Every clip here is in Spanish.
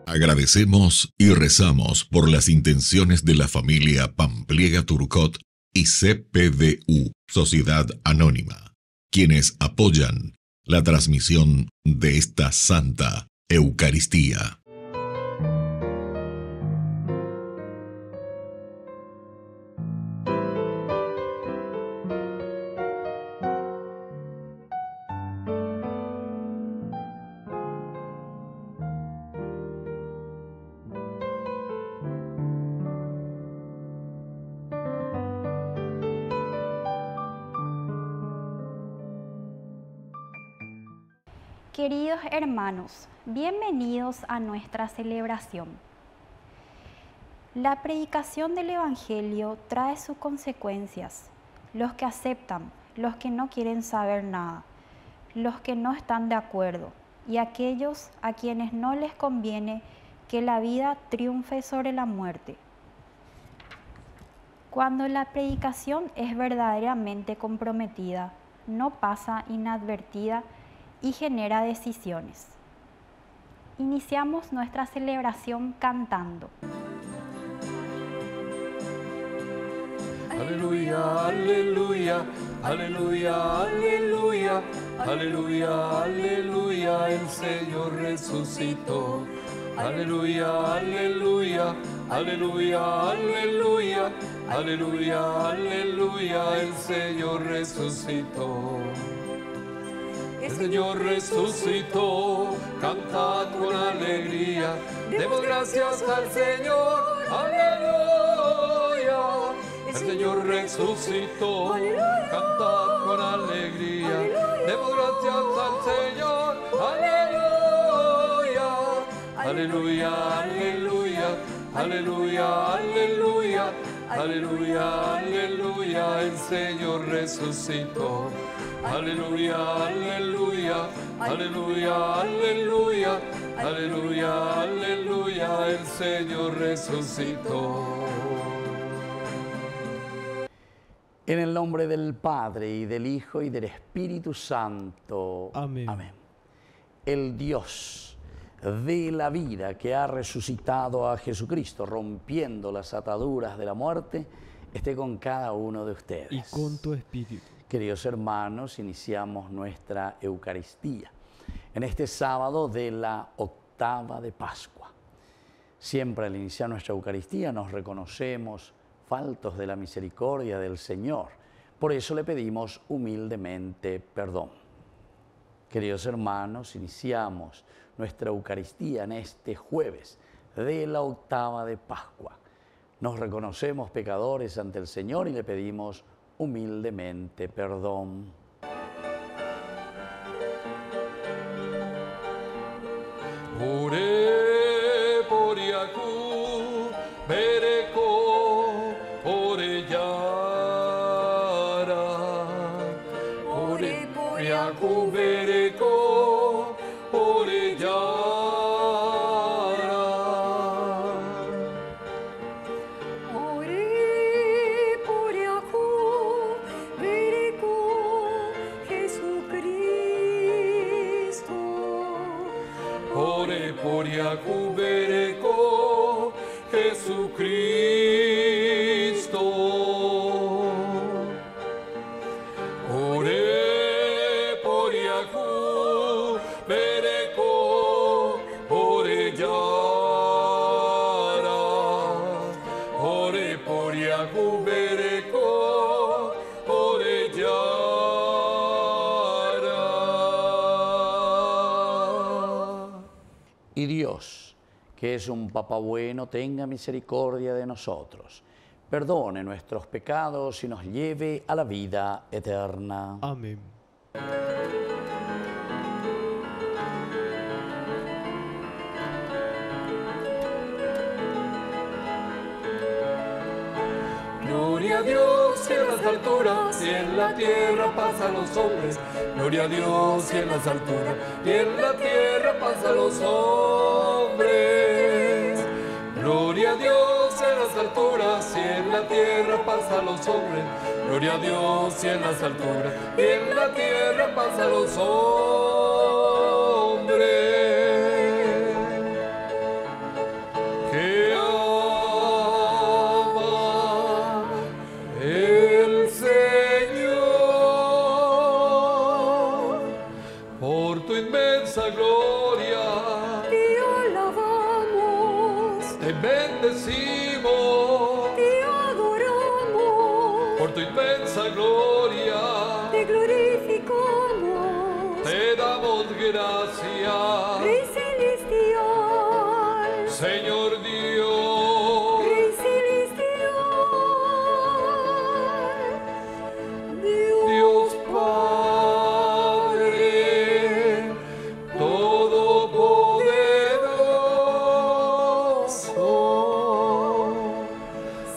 Agradecemos y rezamos por las intenciones de la familia Pampliega Turcot y CPDU, Sociedad Anónima, quienes apoyan la transmisión de esta Santa Eucaristía. Queridos hermanos, bienvenidos a nuestra celebración. La predicación del Evangelio trae sus consecuencias. Los que aceptan, los que no quieren saber nada, los que no están de acuerdo y aquellos a quienes no les conviene que la vida triunfe sobre la muerte. Cuando la predicación es verdaderamente comprometida, no pasa inadvertida y genera decisiones. Iniciamos nuestra celebración cantando. Aleluya, aleluya, aleluya, aleluya, aleluya, aleluya, el Señor resucitó. Aleluya, aleluya, aleluya, aleluya, aleluya, aleluya, el Señor resucitó. El Señor resucitó, cantad con alegría, demos gracias al Señor, aleluya. El Señor resucitó, cantad con alegría, demos gracias al Señor, aleluya. Aleluya, aleluya, aleluya, aleluya, aleluya, aleluya, el Señor resucitó. Aleluya, aleluya, aleluya, aleluya, aleluya, aleluya, el Señor resucitó. En el nombre del Padre, y del Hijo, y del Espíritu Santo. Amén. Amén. El Dios de la vida que ha resucitado a Jesucristo, rompiendo las ataduras de la muerte, esté con cada uno de ustedes. Y con tu espíritu. Queridos hermanos, iniciamos nuestra Eucaristía en este sábado de la octava de Pascua. Siempre al iniciar nuestra Eucaristía nos reconocemos faltos de la misericordia del Señor. Por eso le pedimos humildemente perdón. Queridos hermanos, iniciamos nuestra Eucaristía en este jueves de la octava de Pascua. Nos reconocemos pecadores ante el Señor y le pedimos humildemente perdón. Ore por Yacu, Bereko, Oreyara. Ore por Yacu, Bereko, Oreyara. Ore por Yacu, Bereko, Jesucristo. Ore por Yacu, Bereko, Oreyara. Ore por Yacu, Bereko, Oreyara. Y Dios, que es un Papá bueno, tenga misericordia de nosotros, perdone nuestros pecados y nos lleve a la vida eterna. Amén. Gloria a Dios en las alturas y en la tierra paz a los hombres. Gloria a Dios en las alturas y en la tierra paz a los hombres. Gloria a Dios en las alturas y en la tierra paz a los hombres. Gloria a Dios y en las alturas y en la tierra paz a los hombres. tu inmensa gloria. Te glorificamos, Te damos gracias, Rey celestial, Señor Dios. Rey celestial, Dios Padre Todopoderoso,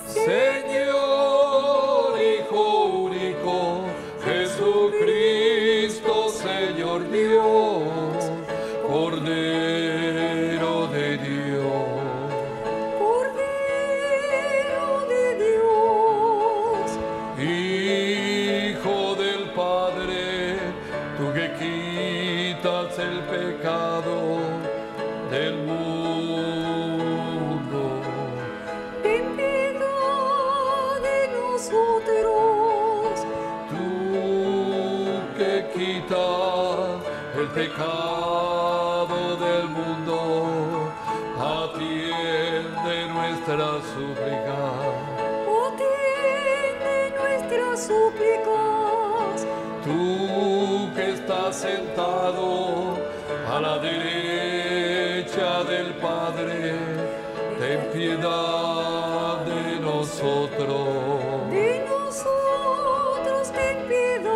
Señor Hijo único, Jesucristo, Señor Dios, Cordero de Dios. Cordero de Dios, Hijo del Padre, tú que quitas el pecado del mundo. ten piedad de nosotros. Tú que quitas el pecado del mundo, atiende nuestra súplica. Atiende nuestras súplicas. Tú que estás sentado a la derecha del Padre, ten piedad de nosotros. De nosotros ten piedad.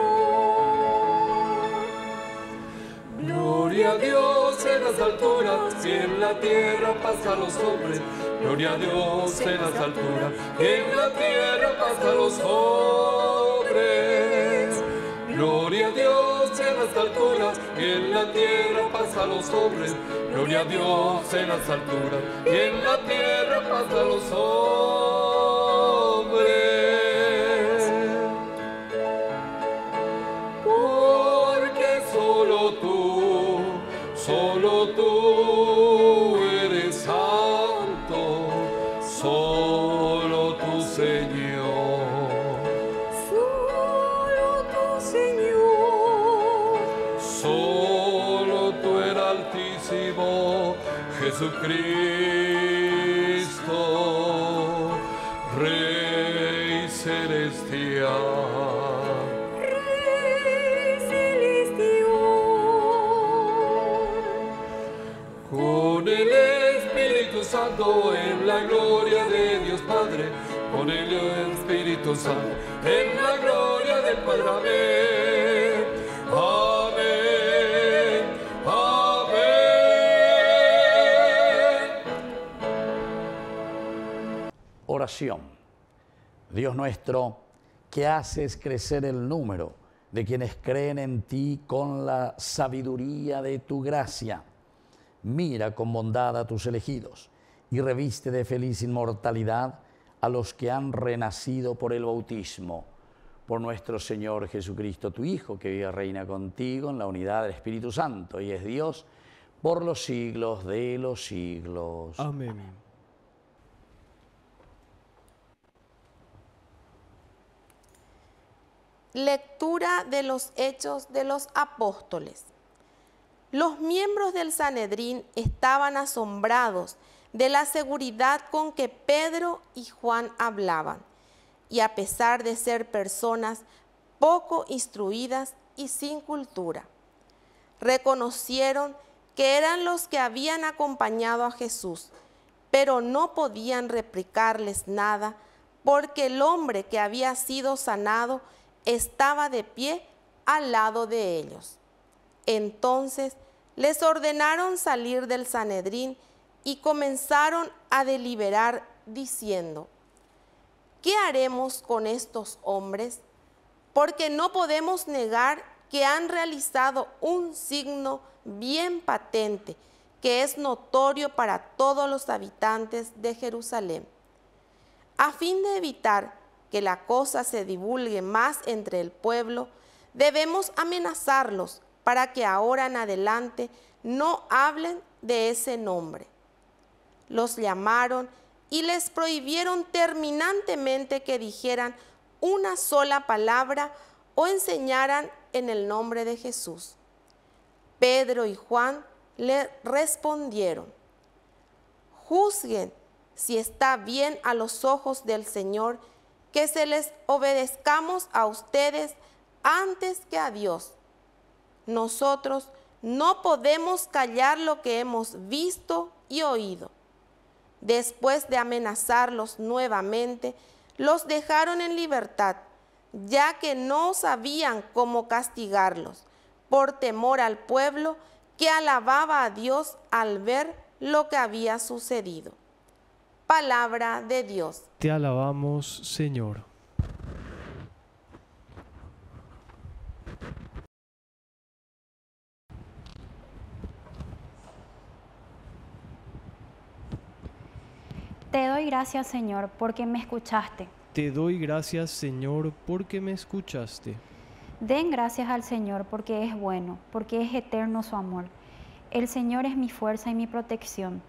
Gloria a Dios en las alturas y en la tierra paz a los hombres. Gloria a Dios en las alturas y en la tierra paz a los hombres. Gloria a Dios en las alturas y en la tierra paz a los hombres. Gloria a Dios en las alturas y en la tierra paz a los hombres. Porque solo tú eres santo, solo tu Señor. Solo tu Señor. Solo tú el Altísimo, Jesucristo, Rey celestial. Rey celestial. Con el Espíritu Santo en la gloria de Dios Padre, con el Espíritu Santo en la gloria del Padre. Amén. Amén. Amén. Oración. Dios nuestro, que haces crecer el número de quienes creen en ti con la sabiduría de tu gracia, mira con bondad a tus elegidos y reviste de feliz inmortalidad a los que han renacido por el bautismo. Por nuestro Señor Jesucristo, tu Hijo, que vive y reina contigo en la unidad del Espíritu Santo y es Dios por los siglos de los siglos. Amén. Lectura de los Hechos de los Apóstoles. Los miembros del Sanedrín estaban asombrados de la seguridad con que Pedro y Juan hablaban, y a pesar de ser personas poco instruidas y sin cultura, reconocieron que eran los que habían acompañado a Jesús, pero no podían replicarles nada porque el hombre que había sido sanado estaba de pie al lado de ellos. Entonces les ordenaron salir del Sanedrín y comenzaron a deliberar diciendo: ¿qué haremos con estos hombres? Porque no podemos negar que han realizado un signo bien patente, que es notorio para todos los habitantes de Jerusalén. A fin de evitar que la cosa se divulgue más entre el pueblo, debemos amenazarlos para que ahora en adelante no hablen de ese nombre. Los llamaron y les prohibieron terminantemente que dijeran una sola palabra o enseñaran en el nombre de Jesús. Pedro y Juan le respondieron: juzguen si está bien a los ojos del Señor que se les obedezcamos a ustedes antes que a Dios. Nosotros no podemos callar lo que hemos visto y oído. Después de amenazarlos nuevamente, los dejaron en libertad, ya que no sabían cómo castigarlos, por temor al pueblo que alababa a Dios al ver lo que había sucedido. Palabra de Dios. Te alabamos, Señor. Te doy gracias, Señor, porque me escuchaste. Te doy gracias, Señor, porque me escuchaste. Den gracias al Señor porque es bueno, porque es eterno su amor. El Señor es mi fuerza y mi protección.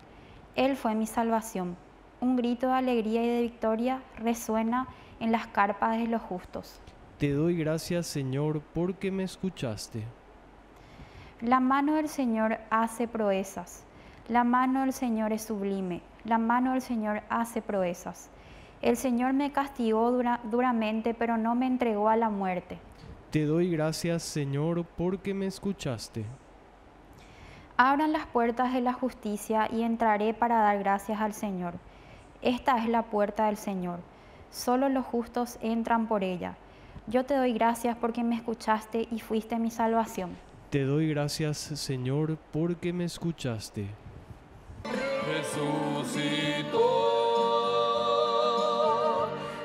Él fue mi salvación. Un grito de alegría y de victoria resuena en las carpas de los justos. Te doy gracias, Señor, porque me escuchaste. La mano del Señor hace proezas. La mano del Señor es sublime. La mano del Señor hace proezas. El Señor me castigó duramente, pero no me entregó a la muerte. Te doy gracias, Señor, porque me escuchaste. Abran las puertas de la justicia y entraré para dar gracias al Señor. Esta es la puerta del Señor. Solo los justos entran por ella. Yo te doy gracias porque me escuchaste y fuiste mi salvación. Te doy gracias, Señor, porque me escuchaste. Resucitó,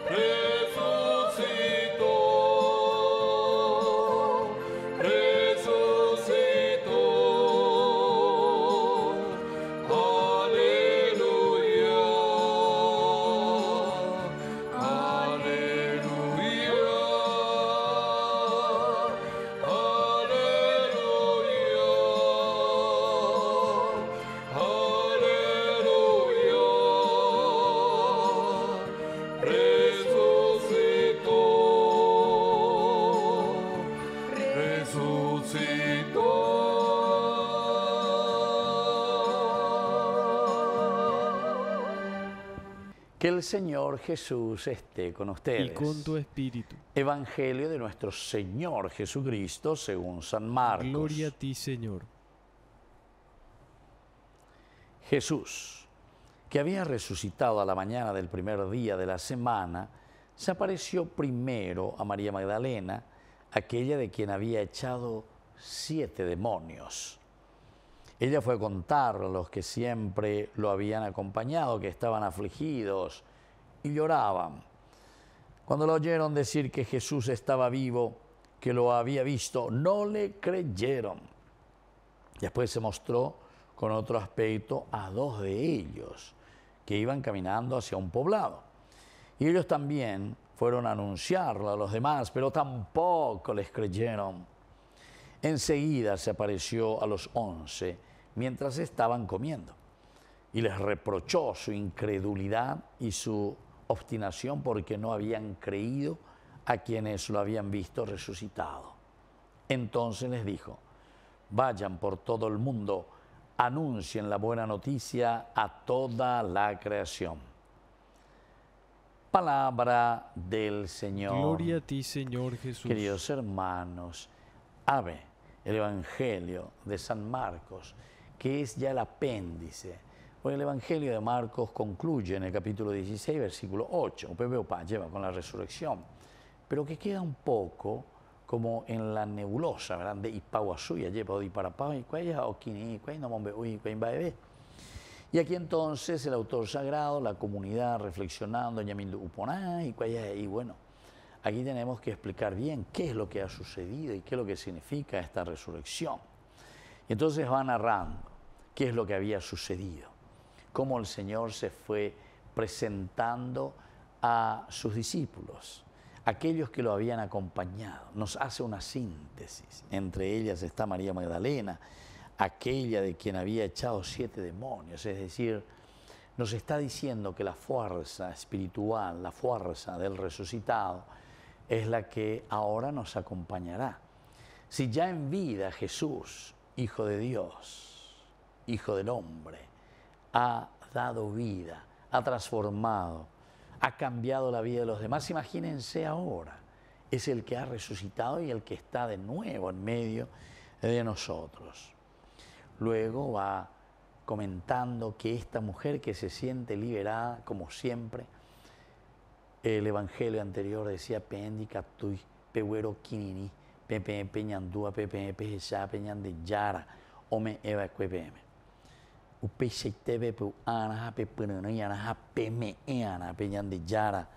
resucitó, resucitó. Aleluya, aleluya, Que el Señor Jesús esté con ustedes. Y con tu espíritu. Evangelio de nuestro Señor Jesucristo según San Marcos. Gloria a ti, Señor. Jesús, que había resucitado a la mañana del primer día de la semana, se apareció primero a María Magdalena, aquella de quien había echado 7 demonios. Ella fue a contar a los que siempre lo habían acompañado, que estaban afligidos y lloraban. Cuando lo oyeron decir que Jesús estaba vivo, que lo había visto, no le creyeron. Después se mostró con otro aspecto a 2 de ellos, que iban caminando hacia un poblado. Y ellos también fueron a anunciarlo a los demás, pero tampoco les creyeron. Enseguida se apareció a los 11 mientras estaban comiendo y les reprochó su incredulidad y su obstinación porque no habían creído a quienes lo habían visto resucitado. Entonces les dijo: vayan por todo el mundo, anuncien la buena noticia a toda la creación. Palabra del Señor. Gloria a ti, Señor Jesús. Queridos hermanos, ave el Evangelio de San Marcos, que es ya el apéndice. Porque el Evangelio de Marcos concluye en el capítulo 16, versículo 8. Lleva con la resurrección, pero que queda un poco como en la nebulosa, ¿verdad? De Ipaguazú, lleva de Iparapá, y y aquí entonces el autor sagrado, la comunidad reflexionando, y bueno, aquí tenemos que explicar bien qué es lo que ha sucedido y qué es lo que significa esta resurrección. Y entonces va narrando qué es lo que había sucedido, cómo el Señor se fue presentando a sus discípulos, aquellos que lo habían acompañado. Nos hace una síntesis. Entre ellas está María Magdalena, aquella de quien había echado 7 demonios. Es decir, nos está diciendo que la fuerza espiritual, la fuerza del resucitado, es la que ahora nos acompañará. Si ya en vida Jesús, Hijo de Dios, Hijo del hombre, ha dado vida, ha transformado ha cambiado la vida de los demás. Imagínense ahora, es el que ha resucitado y el que está de nuevo en medio de nosotros. Luego va comentando que esta mujer que se siente liberada, como siempre, el evangelio anterior decía, Pendi Captui, Pehuero Kinini, Pepe Peñandúa, Pepe Peja, Peñan de Yara, Ome Eva Cuepeme. Upecheitebe Peu Anaja, Pepunaniana, Peme Eana, Peñan de Yara,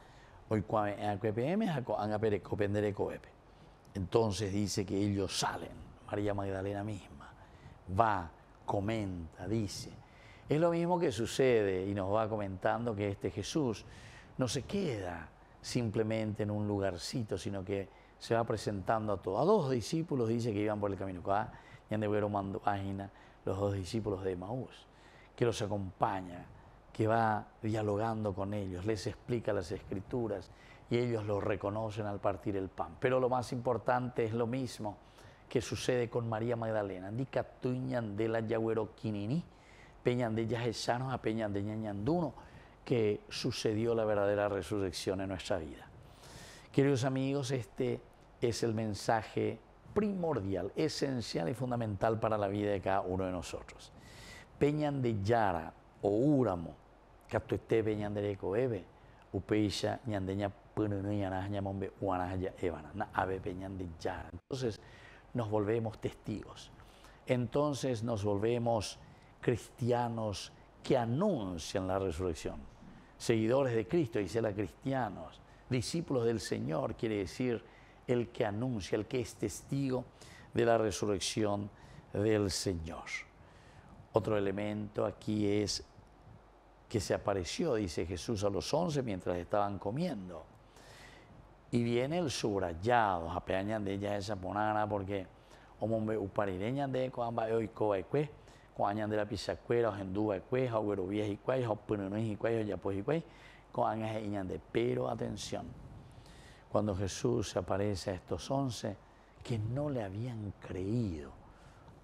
hoy Cuame Cuepeme, Anga Pereco, Pendereco Epe. Entonces dice que ellos salen, María Magdalena misma, va, comenta, dice. Es lo mismo que sucede y nos va comentando que este Jesús no se queda simplemente en un lugarcito, sino que se va presentando a todos. A dos discípulos dice que iban por el camino, los dos discípulos de Maús, que los acompaña, que va dialogando con ellos, les explica las Escrituras y ellos lo reconocen al partir el pan. Pero lo más importante es lo mismo que sucede con María Magdalena. Indica tuñan de la Yagüero Kinini, peñan de Yajesanos a peñan de Ñañanduno, que sucedió la verdadera resurrección en nuestra vida. Queridos amigos, este es el mensaje primordial, esencial y fundamental para la vida de cada uno de nosotros. Peñan de Yara o Úramo, Catuete Peñan de Recoebe, Upeisha Ñandeña Pununianas Ñamombe Uanaya Evana, Na Ave Peñan de Yara. Entonces nos volvemos testigos. Entonces nos volvemos cristianos que anuncian la resurrección. Seguidores de Cristo, dice la cristianos, discípulos del Señor, quiere decir el que anuncia, el que es testigo de la resurrección del Señor. Otro elemento aquí es que se apareció, dice Jesús, a los 11 mientras estaban comiendo. Y viene el subrayado, apeañan de ella esa ponana, porque hombre uparireñan de coamba hoy coeque, coañan de la pisacuera, ojendúa cue, jauero vieja y cuay, jopununus y cuay, yapos y cuay, coañas e de. Pero atención, cuando Jesús se aparece a estos 11 que no le habían creído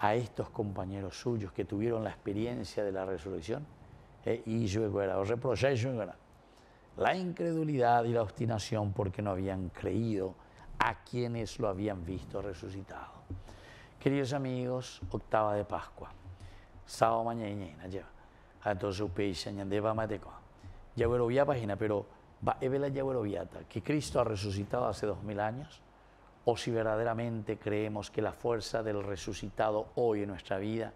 a estos compañeros suyos que tuvieron la experiencia de la resurrección, y yo os reproché la incredulidad y la obstinación porque no habían creído a quienes lo habían visto resucitado. Queridos amigos, octava de Pascua, sábado mañana lleva, entonces upeixa ñandeva mateco, yaguerovia página, pero va evela yagueroviata, que Cristo ha resucitado hace 2000 años, o si verdaderamente creemos que la fuerza del resucitado hoy en nuestra vida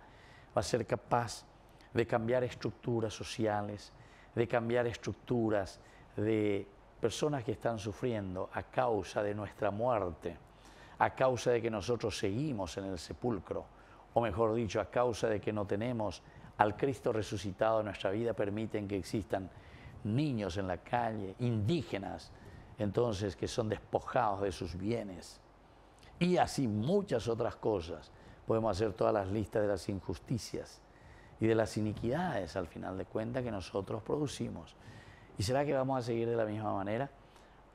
va a ser capaz de cambiar estructuras sociales, de cambiar estructuras de personas que están sufriendo a causa de nuestra muerte, a causa de que nosotros seguimos en el sepulcro, o mejor dicho, a causa de que no tenemos al Cristo resucitado en nuestra vida, permiten que existan niños en la calle, indígenas, entonces que son despojados de sus bienes, y así muchas otras cosas. Podemos hacer todas las listas de las injusticias y de las iniquidades, al final de cuentas, que nosotros producimos. ¿Y será que vamos a seguir de la misma manera?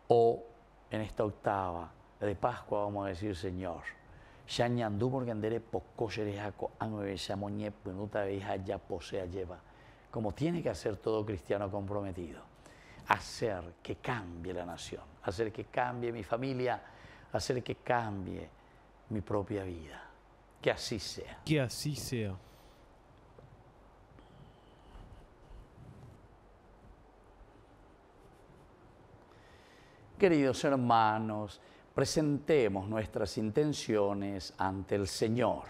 O en esta octava de Pascua vamos a decir, Señor, Shañandú porque andere poco sherejaco, moñe penuta veja ya posea lleva, como tiene que hacer todo cristiano comprometido, hacer que cambie la nación, hacer que cambie mi familia, hacer que cambie mi propia vida. Que así sea. Que así sea. Queridos hermanos, presentemos nuestras intenciones ante el Señor.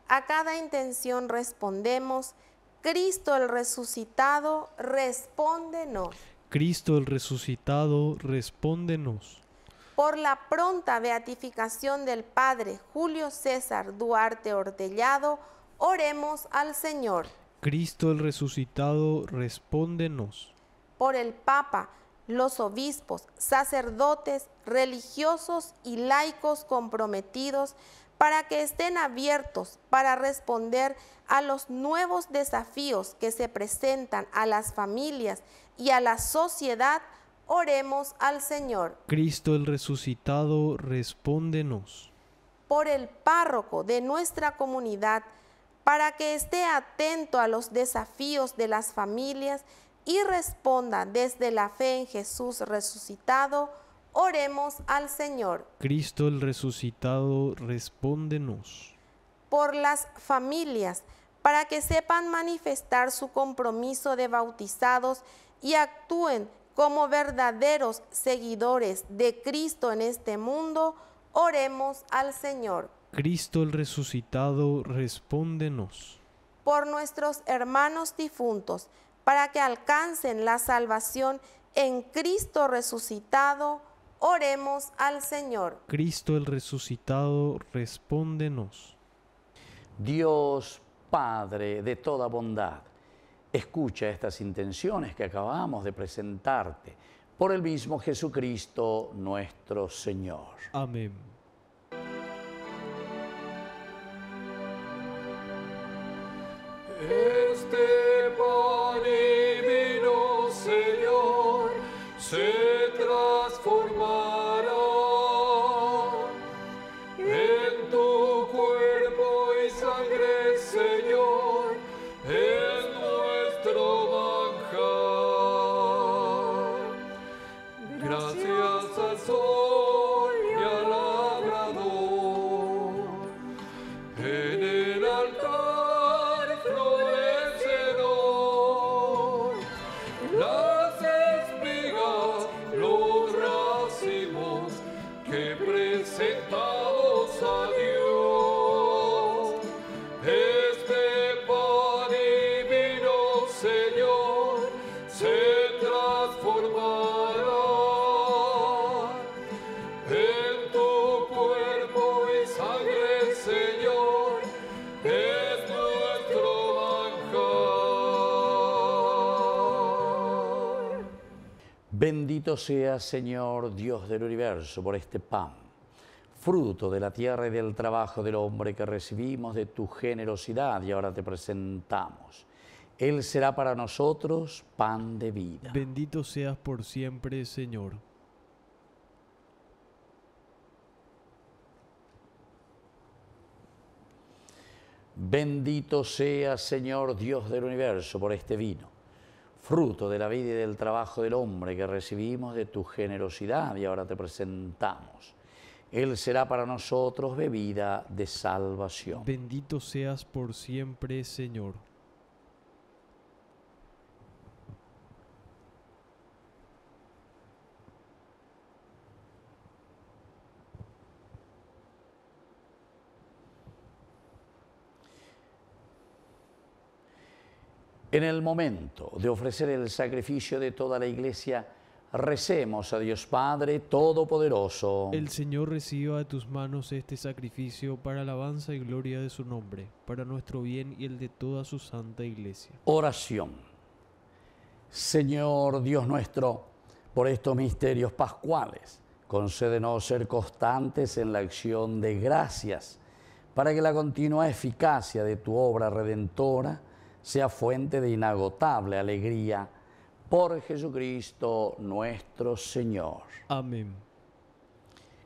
A cada intención respondemos, Cristo el resucitado, respóndenos. Cristo el resucitado, respóndenos. Por la pronta beatificación del Padre Julio César Duarte Ortellado, oremos al Señor. Cristo el resucitado, respóndenos. Por el Papa, los obispos, sacerdotes, religiosos y laicos comprometidos para que estén abiertos para responder a los nuevos desafíos que se presentan a las familias y a la sociedad, oremos al Señor. Cristo el resucitado, respóndenos. Por el párroco de nuestra comunidad, para que esté atento a los desafíos de las familias y responda desde la fe en Jesús resucitado, oremos al Señor. Cristo el resucitado, respóndenos. Por las familias, para que sepan manifestar su compromiso de bautizados y actúen como verdaderos seguidores de Cristo en este mundo, oremos al Señor. Cristo el resucitado, respóndenos. Por nuestros hermanos difuntos, para que alcancen la salvación en Cristo resucitado, oremos al Señor. Cristo el resucitado, respóndenos. Dios Padre de toda bondad, escucha estas intenciones que acabamos de presentarte por el mismo Jesucristo nuestro Señor. Amén. Este pan y vino, Señor, se transformará en tu cuerpo y sangre, Señor, en nuestro manjar. Gracias al sol y al labrador, en el altar florecedor, las espigas, los racimos que presentamos a Dios. Este pan y vino, Señor, se transformará en tu cuerpo y sangre, Señor, es nuestro manjar. Bendito sea, Señor, Dios del universo, por este pan, fruto de la tierra y del trabajo del hombre que recibimos de tu generosidad y ahora te presentamos. Él será para nosotros pan de vida. Bendito seas por siempre, Señor. Bendito sea, Señor, Dios del universo, por este vino, fruto de la vida y del trabajo del hombre que recibimos de tu generosidad y ahora te presentamos. Él será para nosotros bebida de salvación. Bendito seas por siempre, Señor. En el momento de ofrecer el sacrificio de toda la Iglesia, recemos a Dios Padre Todopoderoso. El Señor reciba de tus manos este sacrificio para alabanza y gloria de su nombre, para nuestro bien y el de toda su santa Iglesia. Oración. Señor Dios nuestro, por estos misterios pascuales, concédenos ser constantes en la acción de gracias, para que la continua eficacia de tu obra redentora sea fuente de inagotable alegría, por Jesucristo nuestro Señor. Amén.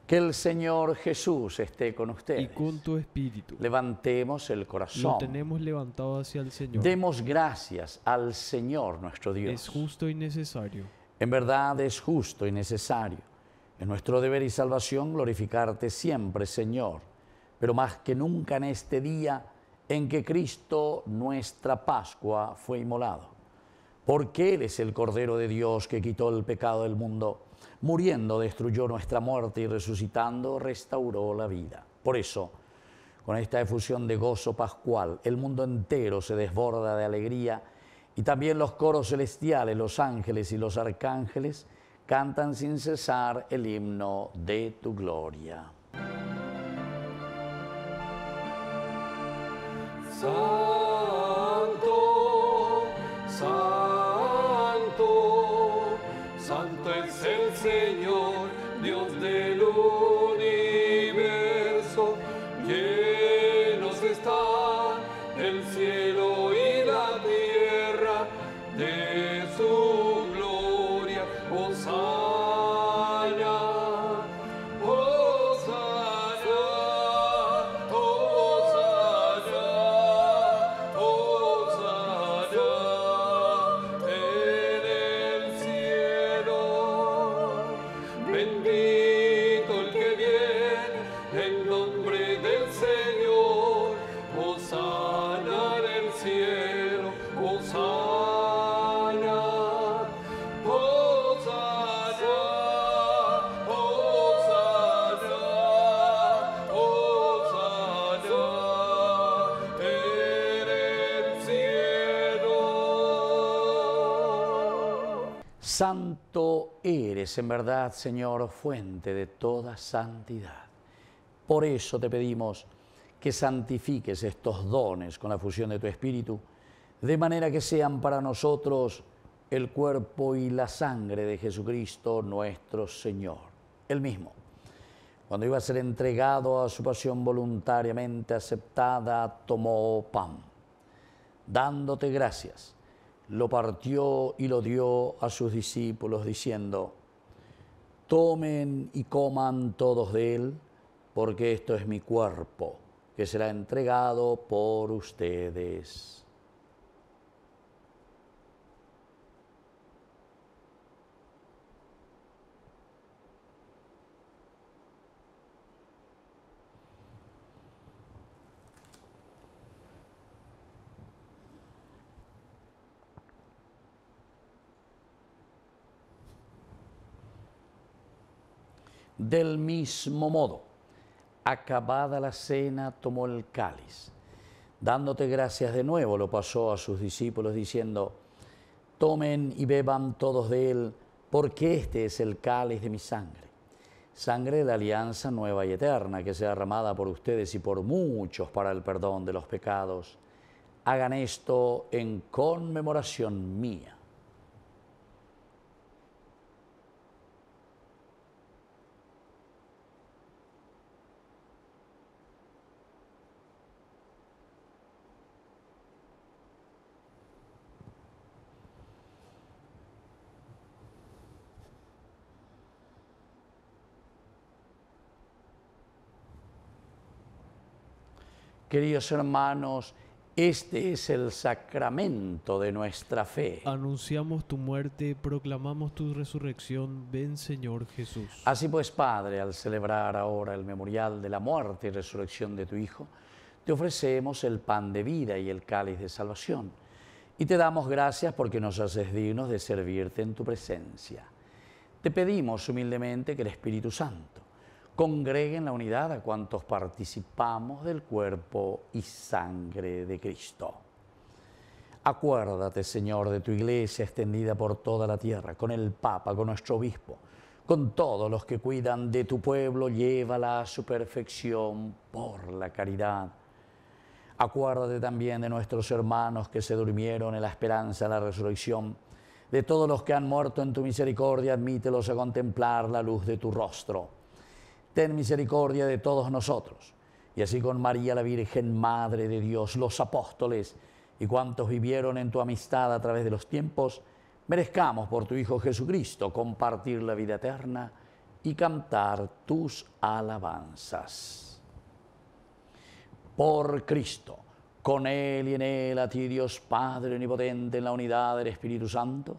Que el Señor Jesús esté con ustedes. Y con tu espíritu. Levantemos el corazón. Lo tenemos levantado hacia el Señor. Demos gracias al Señor nuestro Dios. Es justo y necesario. En verdad es justo y necesario. Es nuestro deber y salvación glorificarte siempre, Señor, pero más que nunca en este día en que Cristo, nuestra Pascua, fue inmolado. Porque Él es el Cordero de Dios que quitó el pecado del mundo, muriendo destruyó nuestra muerte y resucitando restauró la vida. Por eso, con esta efusión de gozo pascual, el mundo entero se desborda de alegría y también los coros celestiales, los ángeles y los arcángeles cantan sin cesar el himno de tu gloria. Santo, santo, santo es el Señor, Dios del universo. Llenos está el cielo y la tierra de su gloria. Hosana, Hosana, Hosana, Hosana Santo eres en verdad, Señor, fuente de toda santidad. Por eso te pedimos que santifiques estos dones con la fusión de tu Espíritu, de manera que sean para nosotros el cuerpo y la sangre de Jesucristo nuestro Señor. Él mismo, cuando iba a ser entregado a su pasión voluntariamente aceptada, tomó pan. Dándote gracias, lo partió y lo dio a sus discípulos, diciendo: tomen y coman todos de él, porque esto es mi cuerpo, que será entregado por ustedes. Del mismo modo, acabada la cena, tomó el cáliz. Dándote gracias de nuevo, lo pasó a sus discípulos, diciendo: tomen y beban todos de él, porque este es el cáliz de mi sangre. Sangre de la alianza nueva y eterna, que sea derramada por ustedes y por muchos para el perdón de los pecados. Hagan esto en conmemoración mía. Queridos hermanos, este es el sacramento de nuestra fe. Anunciamos tu muerte, proclamamos tu resurrección. Ven, Señor Jesús. Así pues, Padre, al celebrar ahora el memorial de la muerte y resurrección de tu Hijo, te ofrecemos el pan de vida y el cáliz de salvación. Y te damos gracias porque nos haces dignos de servirte en tu presencia. Te pedimos humildemente que el Espíritu Santo congregue en la unidad a cuantos participamos del cuerpo y sangre de Cristo. Acuérdate, Señor, de tu Iglesia extendida por toda la tierra, con el Papa, con nuestro Obispo, con todos los que cuidan de tu pueblo, llévala a su perfección por la caridad. Acuérdate también de nuestros hermanos que se durmieron en la esperanza de la resurrección, de todos los que han muerto en tu misericordia, admítelos a contemplar la luz de tu rostro. Ten misericordia de todos nosotros, y así con María la Virgen, Madre de Dios, los apóstoles y cuantos vivieron en tu amistad a través de los tiempos, merezcamos por tu Hijo Jesucristo compartir la vida eterna y cantar tus alabanzas. Por Cristo, con Él y en Él, a ti Dios Padre omnipotente, en la unidad del Espíritu Santo,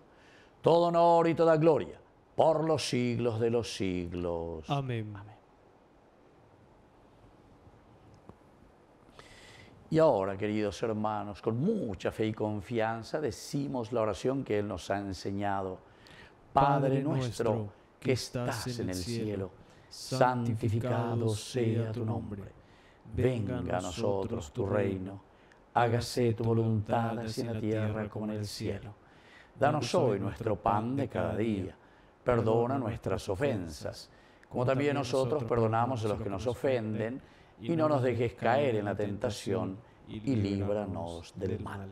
todo honor y toda gloria, por los siglos de los siglos. Amén. Amén. Y ahora, queridos hermanos, con mucha fe y confianza, decimos la oración que Él nos ha enseñado. Padre nuestro, que estás en el cielo, santificado sea tu nombre. Venga a nosotros tu reino. Hágase tu voluntad, así en la tierra como en el cielo. Danos hoy nuestro pan de cada día. Perdona nuestras ofensas, como también nosotros perdonamos a los que nos ofenden, y no nos dejes caer en la tentación, y líbranos del mal.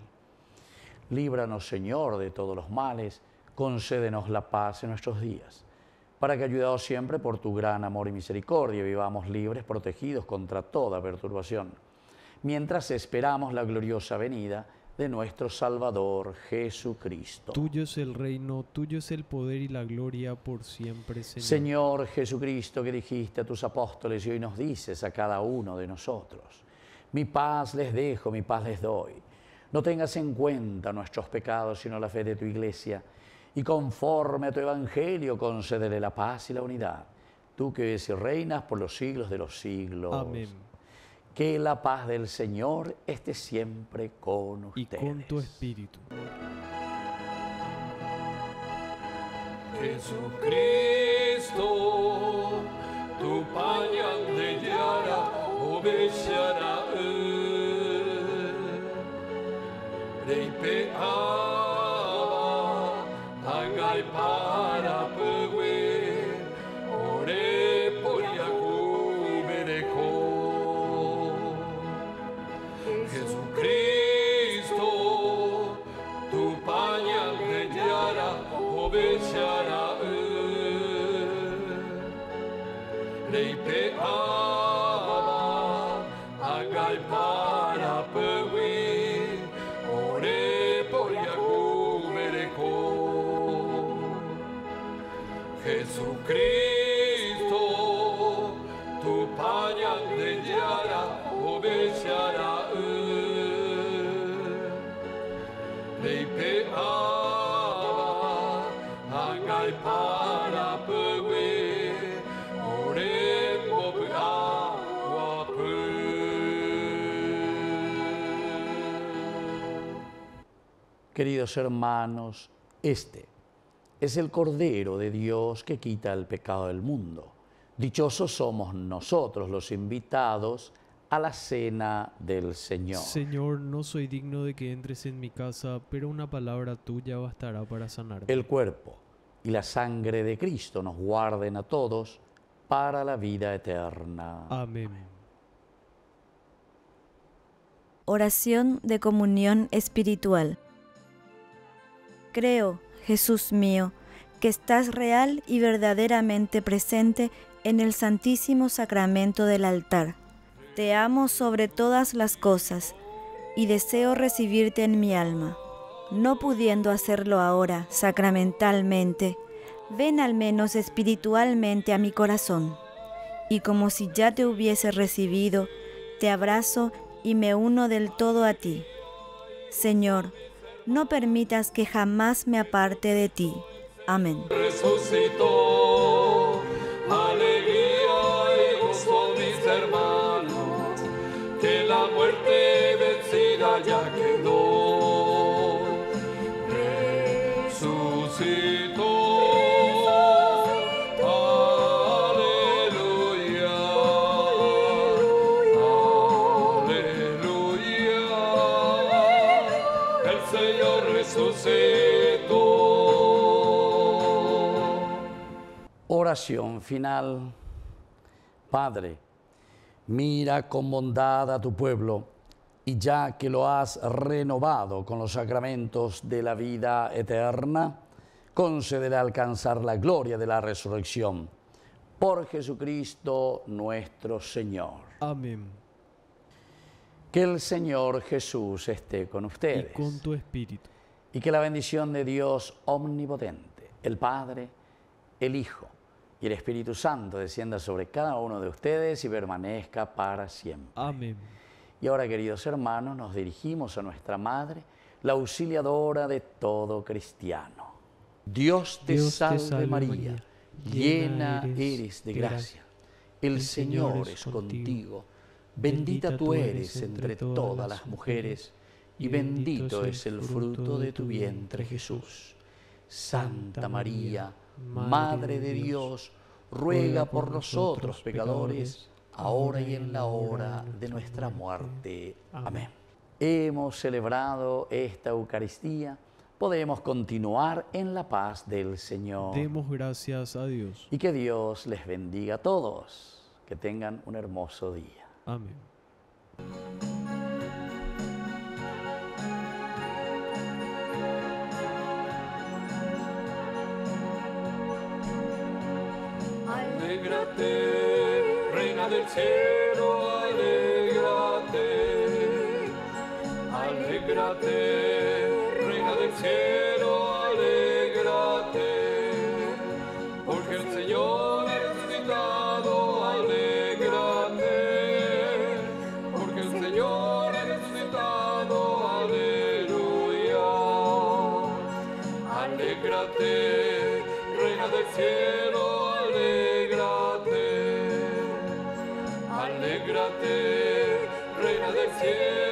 Líbranos, Señor, de todos los males, concédenos la paz en nuestros días, para que, ayudados siempre por tu gran amor y misericordia, vivamos libres, protegidos contra toda perturbación, mientras esperamos la gloriosa venida de nuestro Salvador Jesucristo. Tuyo es el reino, tuyo es el poder y la gloria por siempre, Señor. Señor Jesucristo, que dijiste a tus apóstoles y hoy nos dices a cada uno de nosotros: mi paz les dejo, mi paz les doy. No tengas en cuenta nuestros pecados, sino la fe de tu Iglesia, y conforme a tu Evangelio concédele la paz y la unidad. Tú que vives y reinas por los siglos de los siglos. Amén. Que la paz del Señor esté siempre con Y ustedes. con tu espíritu. Jesucristo, tu pañal de yara obeshará Rei pe a, tangai pa. Leipe ama, agai para pewi, ore poliaku mereko. Jesucristo, tu panjang dhe gjara, o beqara Leipe ama, agai para pewi, Queridos hermanos, este es el Cordero de Dios que quita el pecado del mundo. Dichosos somos nosotros los invitados a la cena del Señor. Señor, no soy digno de que entres en mi casa, pero una palabra tuya bastará para sanarme. El cuerpo y la sangre de Cristo nos guarden a todos para la vida eterna. Amén. Oración de comunión espiritual. Creo, Jesús mío, que estás real y verdaderamente presente en el Santísimo Sacramento del altar. Te amo sobre todas las cosas y deseo recibirte en mi alma. No pudiendo hacerlo ahora sacramentalmente, ven al menos espiritualmente a mi corazón. Y como si ya te hubiese recibido, te abrazo y me uno del todo a ti. Señor, no permitas que jamás me aparte de ti. Amén. Resucitó, alegría y gozo, mis hermanos, que la muerte vencida ya quedó. Resucitó, aleluya, aleluya, el Señor resucitó. Oración final. Padre, mira con bondad a tu pueblo y ya que lo has renovado con los sacramentos de la vida eterna, concédele alcanzar la gloria de la resurrección. Por Jesucristo nuestro Señor. Amén. Que el Señor Jesús esté con ustedes. Y con tu espíritu. Y que la bendición de Dios omnipotente, el Padre, el Hijo y el Espíritu Santo descienda sobre cada uno de ustedes y permanezca para siempre. Amén. Y ahora, queridos hermanos, nos dirigimos a nuestra Madre, la auxiliadora de todo cristiano. Dios te salve María, llena eres de gracia. El Señor es contigo. Bendita tú eres entre todas las mujeres, y bendito es el fruto de tu vientre, Jesús. Santa María, Madre de Dios, ruega por nosotros pecadores, ahora y en la hora de nuestra muerte. Amén. Hemos celebrado esta Eucaristía, podemos continuar en la paz del Señor. Demos gracias a Dios. Y que Dios les bendiga a todos, que tengan un hermoso día. Amén. Alégrate, reina del cielo, alégrate. Alégrate, reina del cielo, alégrate. Porque el Señor ha resucitado, alégrate. Porque el Señor ha resucitado, aleluya. Alégrate, reina del cielo, alégrate, reina del cielo.